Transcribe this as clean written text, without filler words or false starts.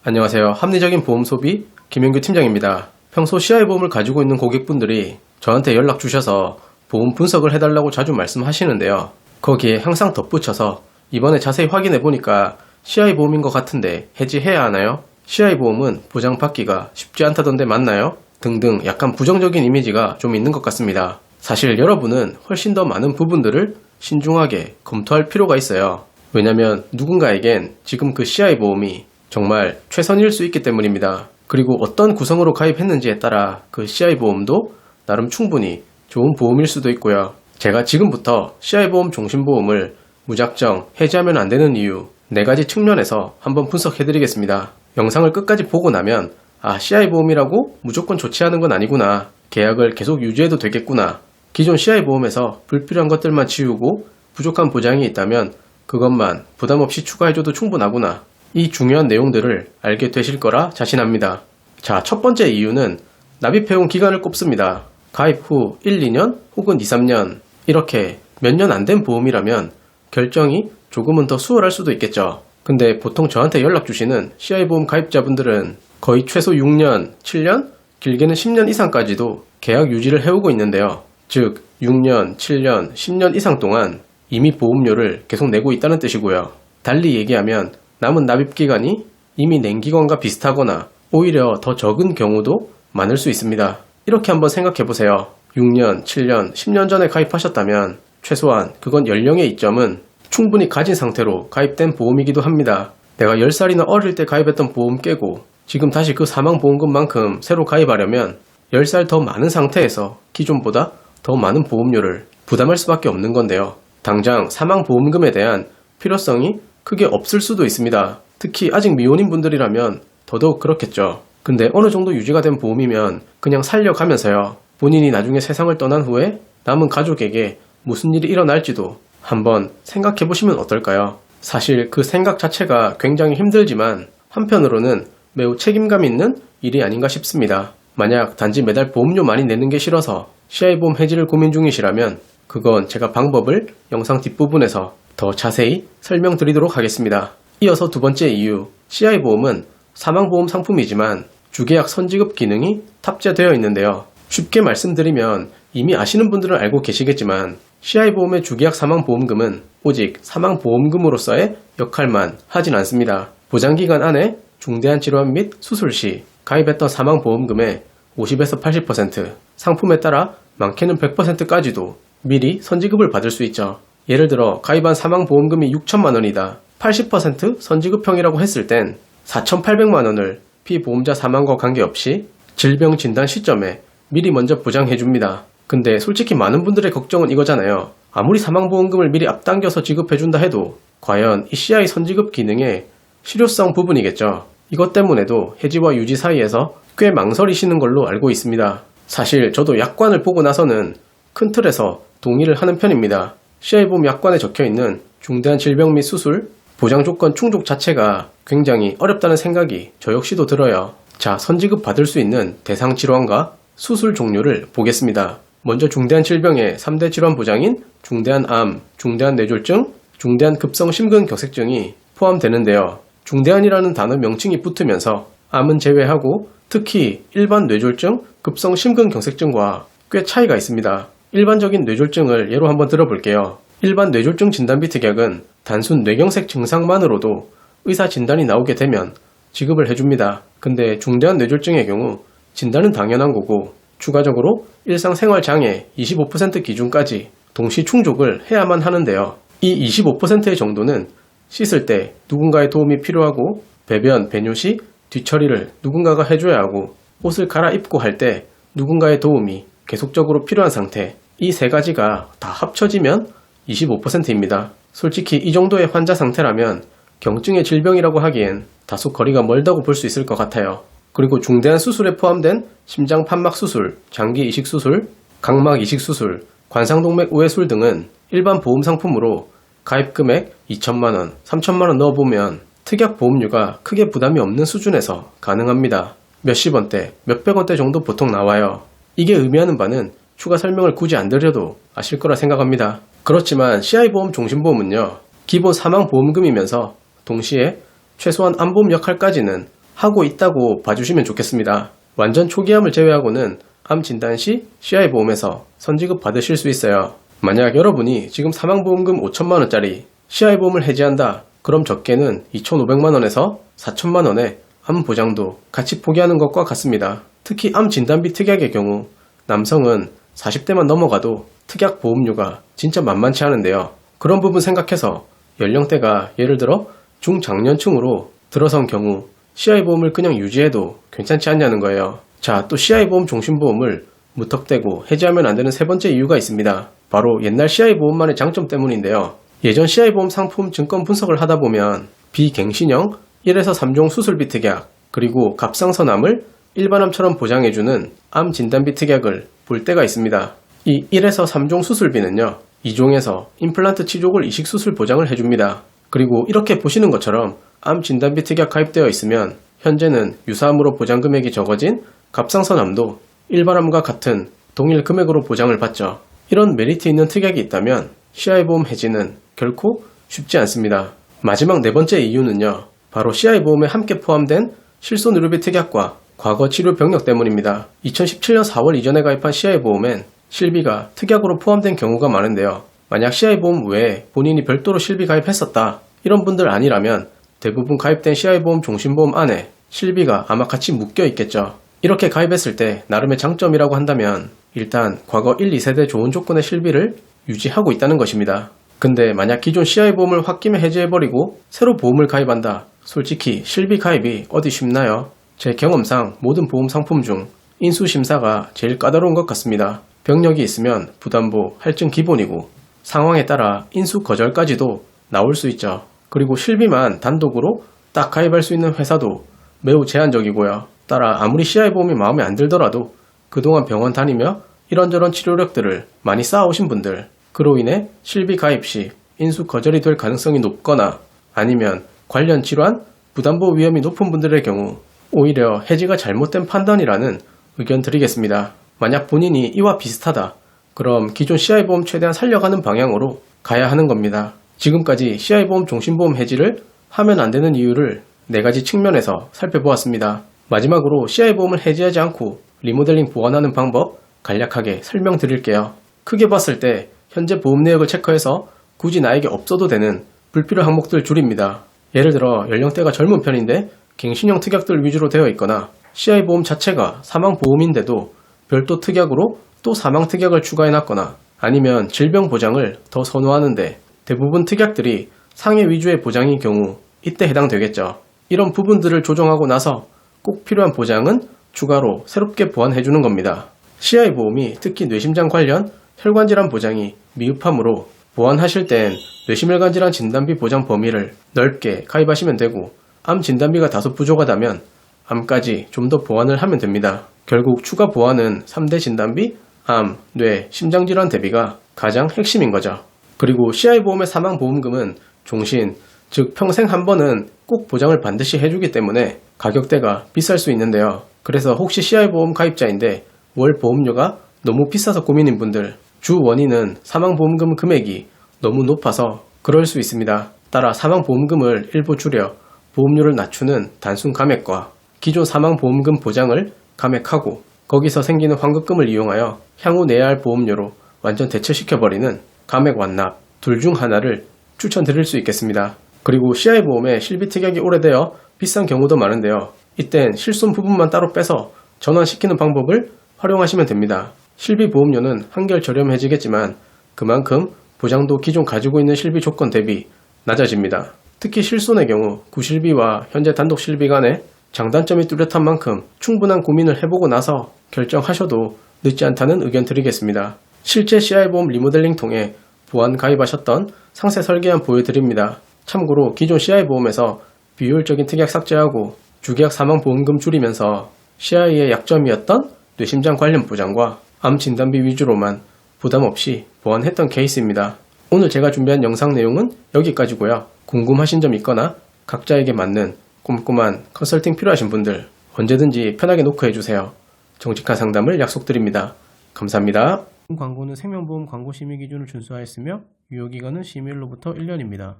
안녕하세요. 합리적인 보험 소비 김영규 팀장입니다. 평소 CI 보험을 가지고 있는 고객분들이 저한테 연락 주셔서 보험 분석을 해달라고 자주 말씀하시는데요. 거기에 항상 덧붙여서 이번에 자세히 확인해 보니까 CI 보험인 것 같은데 해지해야 하나요? CI 보험은 보장받기가 쉽지 않다던데 맞나요? 등등 약간 부정적인 이미지가 좀 있는 것 같습니다. 사실 여러분은 훨씬 더 많은 부분들을 신중하게 검토할 필요가 있어요. 왜냐면 누군가에겐 지금 그 CI 보험이 정말 최선일 수 있기 때문입니다. 그리고 어떤 구성으로 가입했는지에 따라 그 CI 보험도 나름 충분히 좋은 보험일 수도 있고요. 제가 지금부터 CI 보험 종신보험을 무작정 해지하면 안 되는 이유 4가지 측면에서 한번 분석해드리겠습니다. 영상을 끝까지 보고 나면 CI 보험이라고 무조건 좋지 않은 건 아니구나. 계약을 계속 유지해도 되겠구나. 기존 CI 보험에서 불필요한 것들만 지우고 부족한 보장이 있다면 그것만 부담 없이 추가해줘도 충분하구나. 이 중요한 내용들을 알게 되실 거라 자신합니다. 자, 첫 번째 이유는 납입해온 기간을 꼽습니다. 가입 후 1, 2년 혹은 2, 3년 이렇게 몇 년 안 된 보험이라면 결정이 조금은 더 수월할 수도 있겠죠. 근데 보통 저한테 연락 주시는 CI 보험 가입자분들은 거의 최소 6년, 7년, 길게는 10년 이상까지도 계약 유지를 해오고 있는데요. 즉 6년, 7년, 10년 이상 동안 이미 보험료를 계속 내고 있다는 뜻이고요. 달리 얘기하면 남은 납입기간이 이미 낸 기간과 비슷하거나 오히려 더 적은 경우도 많을 수 있습니다. 이렇게 한번 생각해보세요. 6년, 7년, 10년 전에 가입하셨다면 최소한 그건 연령의 이점은 충분히 가진 상태로 가입된 보험이기도 합니다. 내가 10살이나 어릴 때 가입했던 보험 깨고 지금 다시 그 사망보험금만큼 새로 가입하려면 10살 더 많은 상태에서 기존보다 더 많은 보험료를 부담할 수밖에 없는 건데요. 당장 사망보험금에 대한 필요성이 크게 없을 수도 있습니다. 특히 아직 미혼인 분들이라면 더더욱 그렇겠죠. 근데 어느 정도 유지가 된 보험이면 그냥 살려가면서요. 본인이 나중에 세상을 떠난 후에 남은 가족에게 무슨 일이 일어날지도 한번 생각해 보시면 어떨까요? 사실 그 생각 자체가 굉장히 힘들지만 한편으로는 매우 책임감 있는 일이 아닌가 싶습니다. 만약 단지 매달 보험료 많이 내는 게 싫어서 CI 보험 해지를 고민 중이시라면 그건 제가 방법을 영상 뒷부분에서 더 자세히 설명드리도록 하겠습니다. 이어서 두 번째 이유, CI 보험은 사망보험 상품이지만 주계약 선지급 기능이 탑재되어 있는데요. 쉽게 말씀드리면 이미 아시는 분들은 알고 계시겠지만 CI 보험의 주계약 사망보험금은 오직 사망보험금으로서의 역할만 하진 않습니다. 보장기간 안에 중대한 질환 및 수술 시 가입했던 사망보험금의 50에서 80%, 상품에 따라 많게는 100%까지도 미리 선지급을 받을 수 있죠. 예를 들어 가입한 사망보험금이 6천만 원이다. 80% 선지급형이라고 했을 땐 4,800만 원을 피보험자 사망과 관계없이 질병 진단 시점에 미리 먼저 보장해줍니다. 근데 솔직히 많은 분들의 걱정은 이거잖아요. 아무리 사망보험금을 미리 앞당겨서 지급해준다 해도 과연 이 CI 선지급 기능의 실효성 부분이겠죠. 이것 때문에도 해지와 유지 사이에서 꽤 망설이시는 걸로 알고 있습니다. 사실 저도 약관을 보고 나서는 큰 틀에서 동의를 하는 편입니다. CI 보험 약관에 적혀있는 중대한 질병 및 수술, 보장 조건 충족 자체가 굉장히 어렵다는 생각이 저 역시도 들어요. 자, 선지급 받을 수 있는 대상 질환과 수술 종류를 보겠습니다. 먼저 중대한 질병의 3대 질환 보장인 중대한 암, 중대한 뇌졸중, 중대한 급성 심근경색증이 포함되는데요. 중대한이라는 단어 명칭이 붙으면서 암은 제외하고 특히 일반 뇌졸중, 급성 심근경색증과 꽤 차이가 있습니다. 일반적인 뇌졸중을 예로 한번 들어볼게요. 일반 뇌졸중 진단비 특약은 단순 뇌경색 증상만으로도 의사 진단이 나오게 되면 지급을 해줍니다. 근데 중대한 뇌졸중의 경우 진단은 당연한 거고 추가적으로 일상생활장애 25% 기준까지 동시 충족을 해야만 하는데요. 이 25%의 정도는 씻을 때 누군가의 도움이 필요하고 배변, 배뇨 시 뒤처리를 누군가가 해줘야 하고 옷을 갈아입고 할 때 누군가의 도움이 계속적으로 필요한 상태, 이 세 가지가 다 합쳐지면 25%입니다. 솔직히 이 정도의 환자 상태라면 경증의 질병이라고 하기엔 다소 거리가 멀다고 볼 수 있을 것 같아요. 그리고 중대한 수술에 포함된 심장 판막 수술, 장기 이식 수술, 각막 이식 수술, 관상동맥 우회술 등은 일반 보험 상품으로 가입 금액 2천만원, 3천만원 넣어보면 특약 보험료가 크게 부담이 없는 수준에서 가능합니다. 몇십 원대, 몇백 원대 정도 보통 나와요. 이게 의미하는 바는 추가 설명을 굳이 안 드려도 아실 거라 생각합니다. 그렇지만 CI 보험 종신보험은요, 기본 사망보험금이면서 동시에 최소한 암보험 역할까지는 하고 있다고 봐주시면 좋겠습니다. 완전 초기암을 제외하고는 암 진단 시 CI보험에서 선지급 받으실 수 있어요. 만약 여러분이 지금 사망보험금 5천만원짜리 CI보험을 해지한다, 그럼 적게는 2,500만원에서 4천만원의 암 보장도 같이 포기하는 것과 같습니다. 특히 암 진단비 특약의 경우 남성은 40대만 넘어가도 특약 보험료가 진짜 만만치 않은데요. 그런 부분 생각해서 연령대가 예를 들어 중장년층으로 들어선 경우 CI보험을 그냥 유지해도 괜찮지 않냐는 거예요. 자, 또 CI보험 종신보험을 무턱대고 해지하면 안 되는 세 번째 이유가 있습니다. 바로 옛날 CI보험만의 장점 때문인데요. 예전 CI보험 상품 증권 분석을 하다 보면 비갱신형 1에서 3종 수술비 특약, 그리고 갑상선암을 일반암처럼 보장해주는 암 진단비 특약을 볼 때가 있습니다. 이 1에서 3종 수술비는요, 2종에서 임플란트 치조골 이식 수술 보장을 해줍니다. 그리고 이렇게 보시는 것처럼 암 진단비 특약 가입되어 있으면 현재는 유사암으로 보장 금액이 적어진 갑상선암도 일반암과 같은 동일 금액으로 보장을 받죠. 이런 메리트 있는 특약이 있다면 CI보험 해지는 결코 쉽지 않습니다. 마지막 네 번째 이유는요, 바로 CI보험에 함께 포함된 실손의료비 특약과 과거 치료 병력 때문입니다. 2017년 4월 이전에 가입한 CI보험엔 실비가 특약으로 포함된 경우가 많은데요. 만약 CI보험 외에 본인이 별도로 실비 가입했었다, 이런 분들 아니라면 대부분 가입된 CI보험 종신보험 안에 실비가 아마 같이 묶여 있겠죠. 이렇게 가입했을 때 나름의 장점이라고 한다면 일단 과거 1, 2세대 좋은 조건의 실비를 유지하고 있다는 것입니다. 근데 만약 기존 CI보험을 홧김에 해지해버리고 새로 보험을 가입한다, 솔직히 실비 가입이 어디 쉽나요? 제 경험상 모든 보험 상품 중 인수심사가 제일 까다로운 것 같습니다. 병력이 있으면 부담보, 할증 기본이고 상황에 따라 인수 거절까지도 나올 수 있죠. 그리고 실비만 단독으로 딱 가입할 수 있는 회사도 매우 제한적이고요. 따라 아무리 CI보험이 마음에 안 들더라도 그동안 병원 다니며 이런저런 치료력들을 많이 쌓아오신 분들, 그로 인해 실비 가입 시 인수 거절이 될 가능성이 높거나 아니면 관련 질환, 부담보 위험이 높은 분들의 경우 오히려 해지가 잘못된 판단이라는 의견 드리겠습니다. 만약 본인이 이와 비슷하다, 그럼 기존 CI보험 최대한 살려가는 방향으로 가야 하는 겁니다. 지금까지 CI보험 종신보험 해지를 하면 안 되는 이유를 4가지 측면에서 살펴보았습니다. 마지막으로 CI보험을 해지하지 않고 리모델링 보완하는 방법 간략하게 설명드릴게요. 크게 봤을 때 현재 보험 내역을 체크해서 굳이 나에게 없어도 되는 불필요 항목들 줄입니다. 예를 들어 연령대가 젊은 편인데 갱신형 특약들 위주로 되어 있거나 CI보험 자체가 사망보험인데도 별도 특약으로 또 사망 특약을 추가해놨거나 아니면 질병 보장을 더 선호하는데 대부분 특약들이 상해 위주의 보장인 경우 이때 해당되겠죠. 이런 부분들을 조정하고 나서 꼭 필요한 보장은 추가로 새롭게 보완해주는 겁니다. CI보험이 특히 뇌심장 관련 혈관질환 보장이 미흡하므로 보완하실 땐 뇌심혈관 질환 진단비 보장 범위를 넓게 가입하시면 되고, 암 진단비가 다소 부족하다면 암까지 좀 더 보완을 하면 됩니다. 결국 추가 보완은 3대 진단비, 암, 뇌, 심장질환 대비가 가장 핵심인 거죠. 그리고 CI보험의 사망보험금은 종신, 즉 평생 한 번은 꼭 보장을 반드시 해주기 때문에 가격대가 비쌀 수 있는데요. 그래서 혹시 CI보험 가입자인데 월 보험료가 너무 비싸서 고민인 분들, 주 원인은 사망보험금 금액이 너무 높아서 그럴 수 있습니다. 따라 사망보험금을 일부 줄여 보험료를 낮추는 단순 감액과 기존 사망보험금 보장을 감액하고 거기서 생기는 환급금을 이용하여 향후 내야 할 보험료로 완전 대체시켜버리는 감액 완납 둘 중 하나를 추천드릴 수 있겠습니다. 그리고 CI보험에 실비 특약이 오래되어 비싼 경우도 많은데요. 이땐 실손 부분만 따로 빼서 전환시키는 방법을 활용하시면 됩니다. 실비 보험료는 한결 저렴해지겠지만 그만큼 보장도 기존 가지고 있는 실비 조건 대비 낮아집니다. 특히 실손의 경우 구실비와 현재 단독 실비 간의 장단점이 뚜렷한 만큼 충분한 고민을 해보고 나서 결정하셔도 늦지 않다는 의견 드리겠습니다. 실제 CI보험 리모델링 통해 보완 가입하셨던 상세 설계안 보여드립니다. 참고로 기존 CI보험에서 비효율적인 특약 삭제하고 주계약 사망보험금 줄이면서 CI의 약점이었던 뇌심장 관련 보장과 암 진단비 위주로만 부담 없이 보완했던 케이스입니다. 오늘 제가 준비한 영상 내용은 여기까지고요. 궁금하신 점 있거나 각자에게 맞는 꼼꼼한 컨설팅 필요하신 분들 언제든지 편하게 노크해주세요. 정직한 상담을 약속드립니다. 감사합니다. 광고는 생명보험 광고 심의 기준을 준수하였으며 유효기간은 심의일로부터 1년입니다.